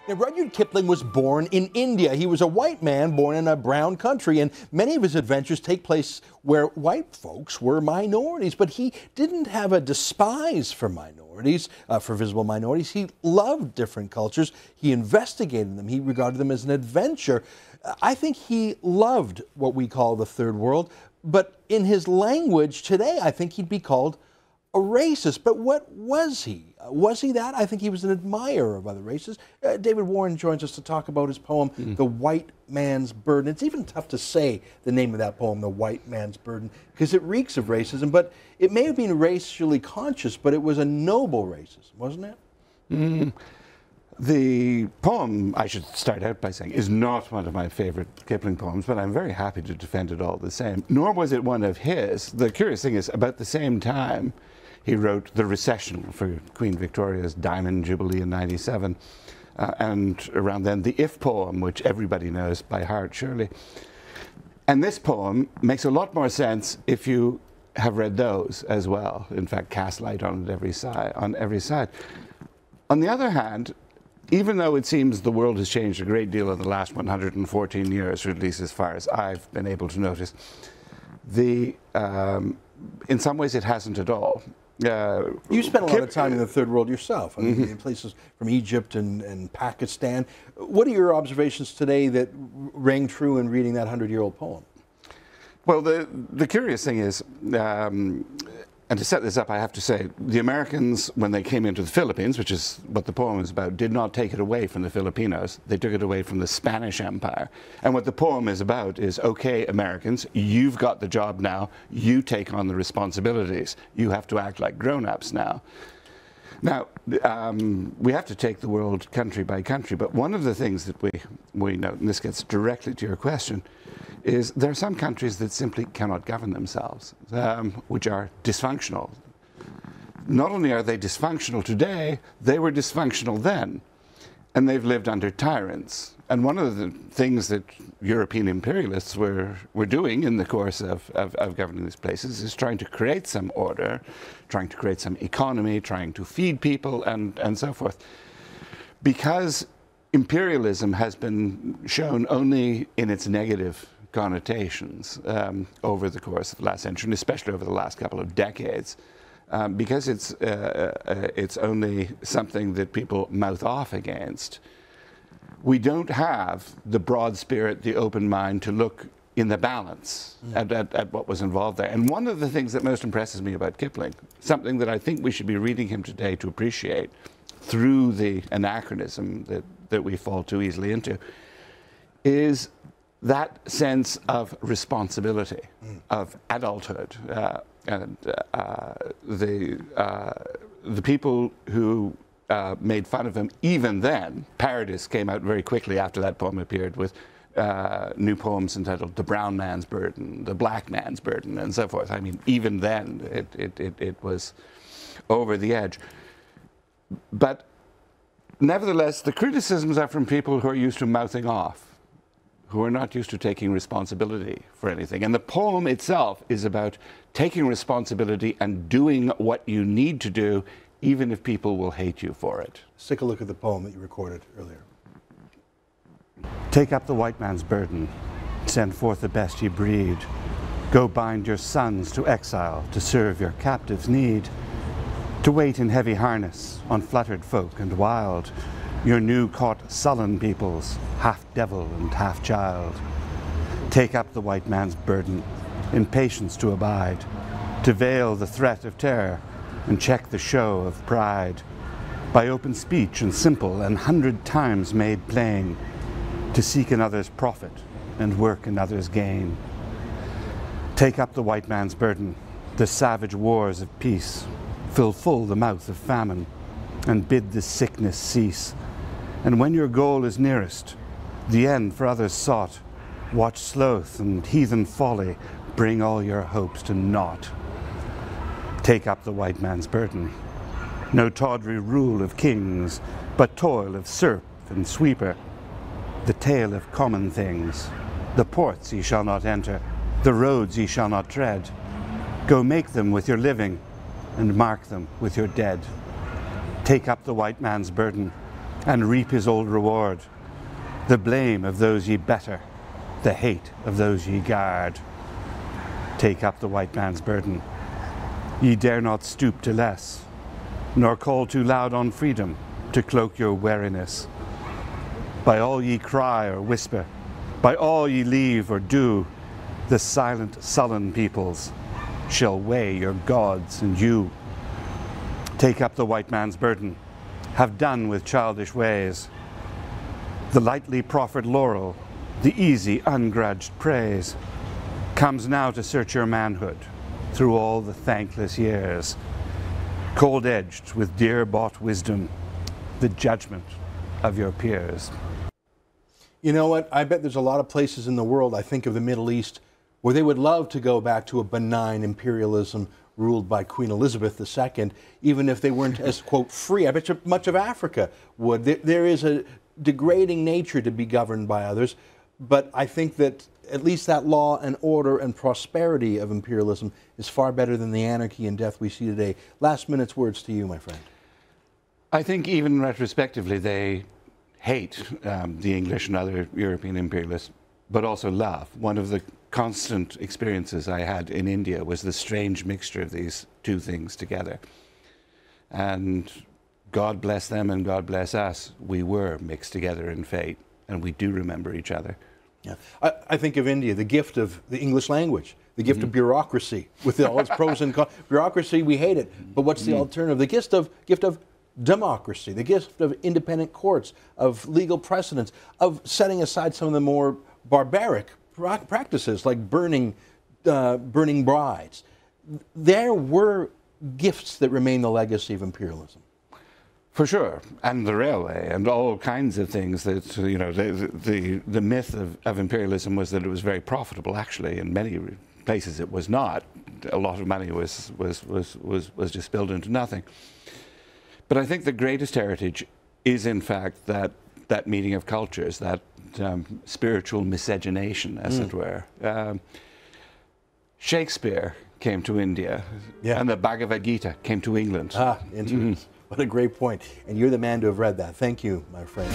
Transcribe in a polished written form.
Now, Rudyard Kipling was born in India. He was a white man born in a brown country, and many of his adventures take place where white folks were minorities. But he didn't have a despise for minorities, for visible minorities. He loved different cultures. He investigated them. He regarded them as an adventure. I think he loved what we call the third world, but in his language today, I think he'd be called a racist. But what was he? Was he that? I think he was an admirer of other races. David Warren joins us to talk about his poem, The White Man's Burden. It's even tough to say the name of that poem, The White Man's Burden, because it reeks of racism, but it may have been racially conscious, but it was a noble racism, wasn't it? The poem, I should start out by saying, is not one of my favorite Kipling poems, but I'm very happy to defend it all the same. Nor was it one of his. The curious thing is, about the same time, he wrote The Recession for Queen Victoria's Diamond Jubilee in '97, and around then the If poem, which everybody knows by heart, surely. And this poem makes a lot more sense if you have read those as well. In fact, cast light on it on every side. On the other hand, even though it seems the world has changed a great deal in the last 114 years, or at least as far as I've been able to notice, in some ways it hasn't at all. You spent a lot of time in the third world yourself, I mean, in places from Egypt and Pakistan. What are your observations today that rang true in reading that 100-year-old poem? Well, the curious thing is, and to set this up, I have to say, the Americans, when they came into the Philippines, which is what the poem is about, did not take it away from the Filipinos. They took it away from the Spanish Empire. And what the poem is about is, okay, Americans, you've got the job now. You take on the responsibilities. You have to act like grown-ups now. Now, we have to take the world country by country, but one of the things that we note, and this gets directly to your question, is there are some countries that simply cannot govern themselves, which are dysfunctional. Not only are they dysfunctional today, they were dysfunctional then, and they've lived under tyrants. And one of the things that European imperialists were doing in the course of governing these places is trying to create some order, trying to create some economy, trying to feed people, and so forth. Because imperialism has been shown only in its negative connotations over the course of the last century, and especially over the last couple of decades, because it's only something that people mouth off against. We don't have the broad spirit, the open mind to look in the balance at what was involved there. And one of the things that most impresses me about Kipling, something that I think we should be reading him today to appreciate through the anachronism that we fall too easily into, is that sense of responsibility, of adulthood. And the people who made fun of him, even then, parodies came out very quickly after that poem appeared with new poems entitled The Brown Man's Burden, The Black Man's Burden, and so forth. I mean, even then, it was over the edge. But nevertheless, the criticisms are from people who are used to mouthing off, who are not used to taking responsibility for anything. And the poem itself is about taking responsibility and doing what you need to do, even if people will hate you for it. Let's take a look at the poem that you recorded earlier. Take up the white man's burden, send forth the best ye breed. Go bind your sons to exile to serve your captives' need. To wait in heavy harness on fluttered folk and wild, your new-caught sullen peoples, half devil and half child. Take up the white man's burden, in patience to abide, to veil the threat of terror and check the show of pride, by open speech and simple and 100 times made plain, to seek another's profit and work another's gain. Take up the white man's burden, the savage wars of peace, fill full the mouth of famine, and bid the sickness cease. And when your goal is nearest, the end for others sought, watch sloth and heathen folly bring all your hopes to naught. Take up the white man's burden, no tawdry rule of kings, but toil of serf and sweeper, the tale of common things. The ports ye shall not enter, the roads ye shall not tread. Go make them with your living, and mark them with your dead. Take up the white man's burden, and reap his old reward. The blame of those ye better, the hate of those ye guard. Take up the white man's burden. Ye dare not stoop to less, nor call too loud on freedom to cloak your weariness. By all ye cry or whisper, by all ye leave or do, the silent, sullen peoples shall weigh your gods and you. Take up the white man's burden. Have done with childish ways. The lightly proffered laurel, the easy, ungrudged praise, comes now to search your manhood through all the thankless years. Cold-edged with dear-bought wisdom, the judgment of your peers. You know what? I bet there's a lot of places in the world, I think of the Middle East, where they would love to go back to a benign imperialism ruled by Queen Elizabeth II, even if they weren't as, quote, free. I bet you much of Africa would. There is a degrading nature to be governed by others, but I think that at least that law and order and prosperity of imperialism is far better than the anarchy and death we see today. Last minute's words to you, my friend. I think even retrospectively they hate the English and other European imperialists, but also love. One of the constant experiences I had in India was the strange mixture of these two things together. And God bless them and God bless us. We were mixed together in fate, and we do remember each other. Yeah. I think of India, the gift of the English language, the gift of bureaucracy, with all its pros and cons. Bureaucracy, we hate it, but what's the alternative? The gift of democracy, the gift of independent courts, of legal precedents, of setting aside some of the more barbaric practices like burning brides. There were gifts that remain the legacy of imperialism. For sure, and the railway and all kinds of things that, you know, the myth of imperialism was that it was very profitable. Actually, in many places it was not. A lot of money was just spilled into nothing. But I think the greatest heritage is, in fact, that meeting of cultures, that spiritual miscegenation, as it were. Shakespeare came to India, and the Bhagavad Gita came to England. Ah, interesting. What a great point. And you're the man to have read that. Thank you, my friend.